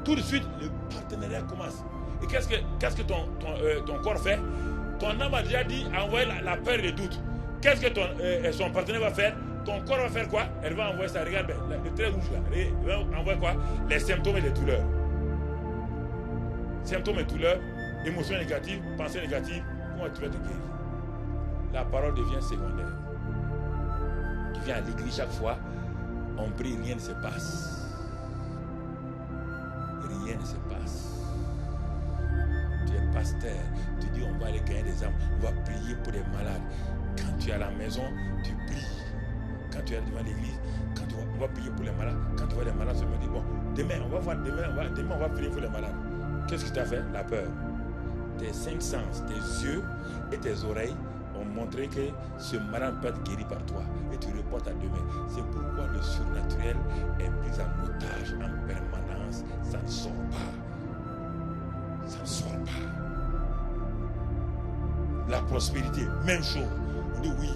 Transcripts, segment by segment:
tout de suite, le partenariat commence. Et qu'est-ce que ton corps fait? Ton âme a déjà dit, envoyer la peur et le doute. Qu'est-ce que son partenaire va faire? Ton corps va faire quoi? Elle va envoyer ça. Regarde, le trait rouge là. Elle va envoyer quoi? Les symptômes et les douleurs. Symptômes et douleurs, émotions négatives, pensées négatives. Comment tu vas te guérir? La parole devient secondaire. Tu viens à l'église chaque fois, on prie, rien ne se passe. Rien ne se passe. Tu es pasteur, tu dis on va aller gagner des âmes, on va prier pour les malades. Quand tu es à la maison, tu pries. Quand tu es devant l'église, on va prier pour les malades. Quand tu vois les malades, tu me dis bon, demain on va prier pour les malades. Qu'est-ce que tu as fait? La peur. Tes 5 sens, tes yeux et tes oreilles ont montré que ce malade peut être guéri par toi. Et tu reportes à demain. C'est pourquoi le surnaturel est pris en otage en permanence. Ça ne sort pas. Ça ne sort pas. La prospérité, même chose. On dit oui,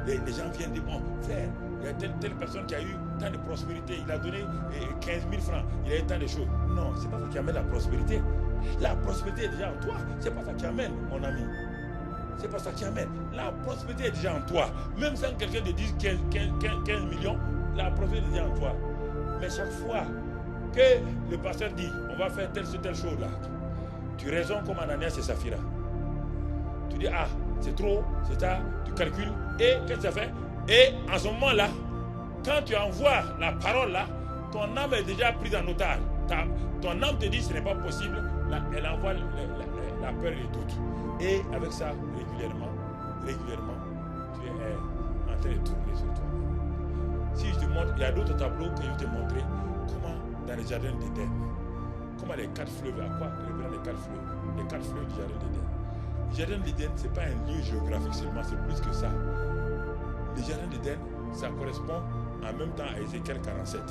les gens viennent dire bon, frère, il y a telle personne qui a eu tant de prospérité, il a donné 15 000 francs, il a eu tant de choses. Non, c'est pas ça qui amène la prospérité. La prospérité est déjà en toi. C'est pas ça qui amène, mon ami. C'est pas ça qui amène. La prospérité est déjà en toi. Même sans quelqu'un te dise 15 millions, la prospérité est déjà en toi. Mais chaque fois que le pasteur dit on va faire telle chose là, tu raisonnes comme Ananias et Saphira. Tu dis ah, c'est trop, c'est ça, tu calcules. Et qu'est-ce que ça fait? Et en ce moment-là, quand tu envoies la parole là, ton âme est déjà prise en otage. Ton âme te dit ce n'est pas possible. Là, elle envoie la peur et le doute. Et avec ça, régulièrement, tu es en train de tourner sur toi. Si je te montre, il y a d'autres tableaux que je vais te montrer comment dans le jardin d'Éden, comment les 4 fleuves, à quoi représentent les 4 fleuves? Les 4 fleuves du jardin d'Éden. Le jardin d'Éden, ce n'est pas un lieu géographique seulement, c'est plus que ça. Le jardin d'Éden, ça correspond en même temps à Ézéchiel 47,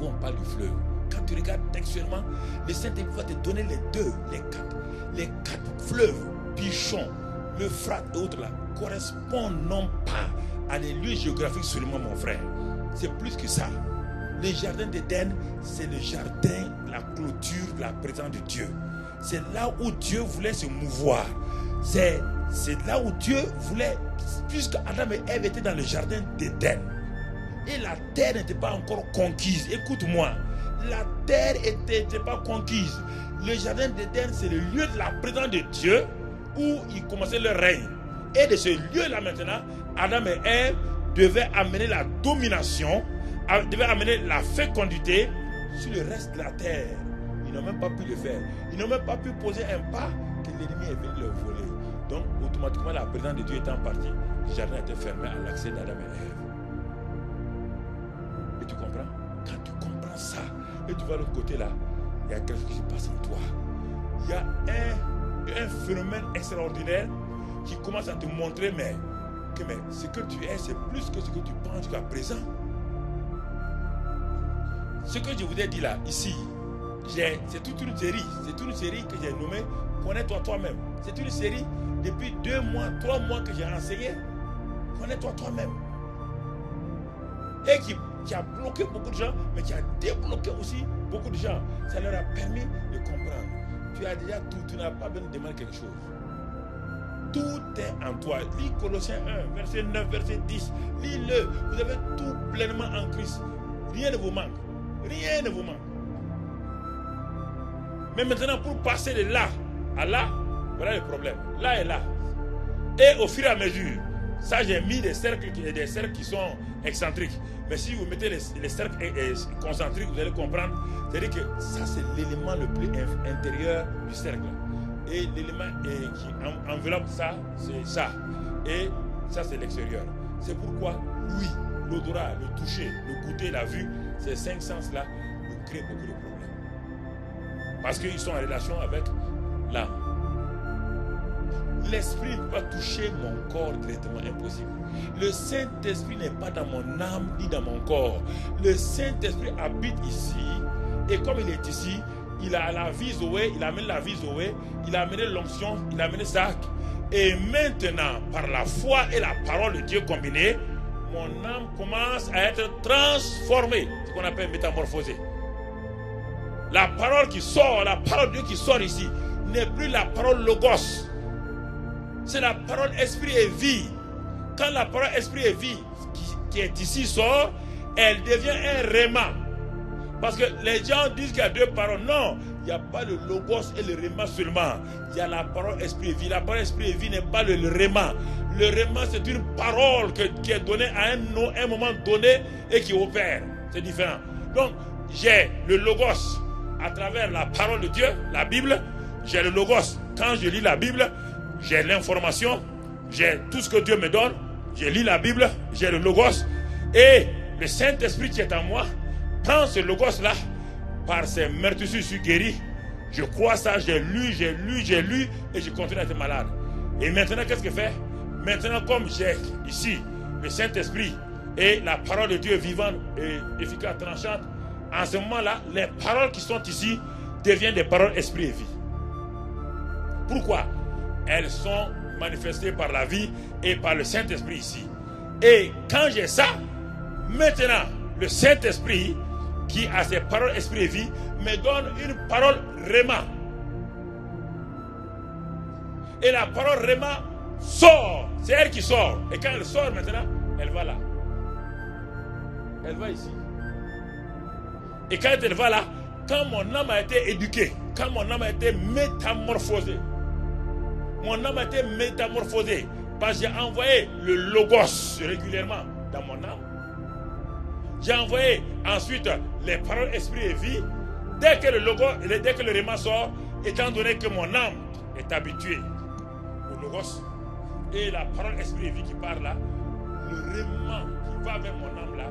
où on parle du fleuve. Quand tu regardes textuellement, le Saint-Esprit va te donner les quatre fleuves, Pichon, l'Euphrate et autres là, correspondent non pas à des lieux géographiques seulement, mon frère. C'est plus que ça. Le jardin d'Éden, c'est le jardin, la clôture de la présence de Dieu. C'est là où Dieu voulait se mouvoir. C'est là où Dieu voulait, puisque Adam et Ève étaient dans le jardin d'Éden. Et la terre n'était pas encore conquise. Écoute-moi, la terre n'était pas conquise. Le jardin d'Éden, c'est le lieu de la présence de Dieu où il commençait le règne. Et de ce lieu-là maintenant, Adam et Ève devaient amener la domination, devaient amener la fécondité sur le reste de la terre. Ils n'ont même pas pu le faire. Ils n'ont même pas pu poser un pas que l'ennemi est venu leur voler. Donc, automatiquement, la présence de Dieu étant partie, le jardin était fermé à l'accès d'Adam et Ève. Et tu comprends? Quand tu comprends ça, et tu vas de l'autre côté là, il y a quelque chose qui se passe en toi. Il y a un phénomène extraordinaire qui commence à te montrer que ce que tu es, c'est plus que ce que tu penses jusqu'à présent. Ce que je vous ai dit là, ici, c'est toute une série. C'est une série que j'ai nommée Connais-toi toi-même. C'est une série depuis 2 mois, 3 mois que j'ai enseigné. Connais-toi toi-même. Et qui a bloqué beaucoup de gens, mais qui a débloqué aussi beaucoup de gens. Ça leur a permis de comprendre. Tu as déjà tout, tu n'as pas besoin de demander quelque chose. Tout est en toi. Lis Colossiens 1, verset 9, verset 10. Lis-le. Vous avez tout pleinement en Christ. Rien ne vous manque. Rien ne vous manque. Mais maintenant, pour passer de là à là, voilà le problème. Là et là. Et au fur et à mesure, ça j'ai mis des cercles qui sont excentriques. Mais si vous mettez les cercles concentriques, vous allez comprendre. C'est-à-dire que ça c'est l'élément le plus intérieur du cercle. Et l'élément qui enveloppe ça, c'est ça. Et ça c'est l'extérieur. C'est pourquoi l'ouïe, l'odorat, le toucher, le goûter, la vue, ces 5 sens-là nous créent beaucoup de problèmes. Parce qu'ils sont en relation avec l'âme. L'esprit ne peut pas toucher mon corps directement, impossible. Le Saint-Esprit n'est pas dans mon âme ni dans mon corps. Le Saint-Esprit habite ici. Et comme il est ici, il a la vie Zoé, il amène la vie Zoé, il a amené l'onction, il a amené ça. Et maintenant, par la foi et la parole de Dieu combinée, mon âme commence à être transformée. Ce qu'on appelle métamorphosée. La parole qui sort, la parole de Dieu qui sort ici, n'est plus la parole logos. C'est la parole esprit et vie. Quand la parole esprit et vie qui est ici sort, elle devient un réma. Parce que les gens disent qu'il y a deux paroles. Non, il n'y a pas le logos et le réma seulement. Il y a la parole esprit et vie. La parole esprit et vie n'est pas le réma. Le réma, c'est une parole qui est donnée à un moment donné et qui opère. C'est différent. Donc, j'ai le logos à travers la parole de Dieu, la Bible. J'ai le logos quand je lis la Bible. J'ai l'information. J'ai tout ce que Dieu me donne. Je lis la Bible. J'ai le logos. Et le Saint-Esprit qui est en moi prend ce logos-là. Par ses meurtrissures, je suis guéri. Je crois ça. J'ai lu. Et je continue à être malade. Et maintenant, qu'est-ce que fait? Maintenant, comme j'ai ici le Saint-Esprit et la parole de Dieu vivante et efficace, tranchante, en ce moment-là, les paroles qui sont ici deviennent des paroles esprit et vie. Pourquoi? Elles sont manifestées par la vie et par le Saint-Esprit ici. Et quand j'ai ça, maintenant, le Saint-Esprit, qui a ses paroles esprit et vie, me donne une parole réma. Et la parole réma sort. C'est elle qui sort. Et quand elle sort maintenant, elle va là. Elle va ici. Et quand elle va là, quand mon âme a été éduquée, quand mon âme a été métamorphosée, mon âme a été métamorphosée, parce que j'ai envoyé le logos régulièrement dans mon âme. J'ai envoyé ensuite les paroles esprit et vie. Dès que le logos, dès que le réma sort, étant donné que mon âme est habituée au logos, et la parole esprit et vie qui part là, le réma qui va vers mon âme là,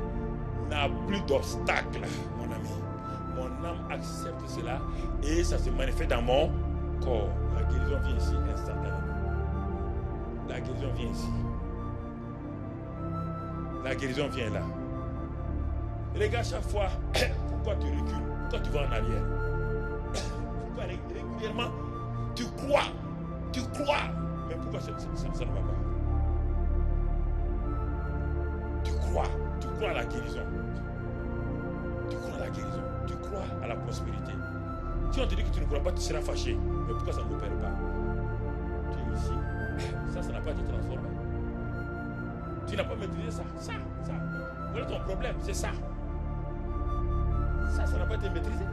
n'a plus d'obstacle, mon ami. Mon âme accepte cela et ça se manifeste dans mon corps. La guérison vient ici instantanément. La guérison vient ici. La guérison vient là. Regarde chaque fois, pourquoi tu recules? Pourquoi tu vas en arrière? Pourquoi régulièrement tu crois, mais pourquoi ça ne va pas? Tu crois à la guérison. Tu crois à la guérison. Tu crois à la prospérité. Si on te dit que tu ne crois pas, tu seras fâché. Mais pourquoi ça ne l'opère pas? Tu es ici. Ça n'a pas été transformé. Tu n'as pas maîtrisé ça. Voilà ton problème, c'est ça. Ça n'a pas été maîtrisé.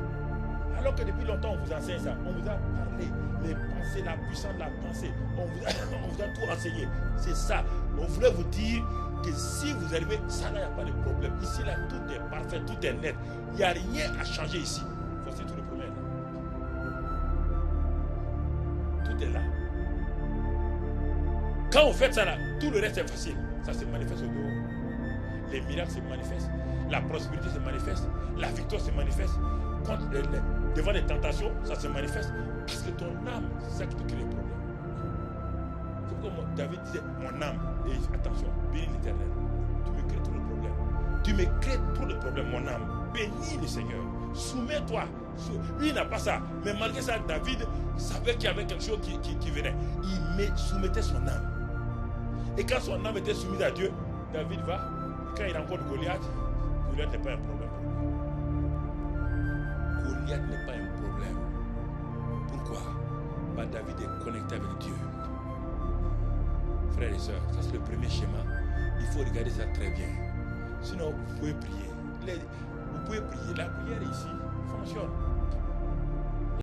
Alors que depuis longtemps, on vous enseigne ça. On vous a parlé, les pensées, la puissance de la pensée. On vous a tout enseigné. C'est ça. On voulait vous dire que si vous arrivez, ça là, il n'y a pas de problème. Ici, là, tout est parfait, tout est net. Il n'y a rien à changer ici. Voici tout le problème. Tout est là. Quand vous faites ça là, tout le reste est facile. Ça se manifeste au dehors. Les miracles se manifestent. La prospérité se manifeste. La victoire se manifeste. Devant les tentations, ça se manifeste. Parce que ton âme, c'est ça qui te crée les problèmes. C'est pourquoi David disait, mon âme, et attention, bénis l'Éternel. Tu me crées trop de problèmes. Tu me crées trop de problèmes, mon âme. Bénis le Seigneur. Soumets-toi. Lui, il n'a pas ça. Mais malgré ça, David savait qu'il y avait quelque chose qui venait. Il soumettait son âme. Et quand son âme était soumise à Dieu, David va. Et quand il rencontre Goliath, Goliath n'est pas un problème. Goliath n'est pas un problème. Pourquoi? David est connecté avec Dieu. Frères et sœurs, ça c'est le premier schéma. Il faut regarder ça très bien. Sinon, vous pouvez prier. Vous pouvez prier. La prière ici fonctionne.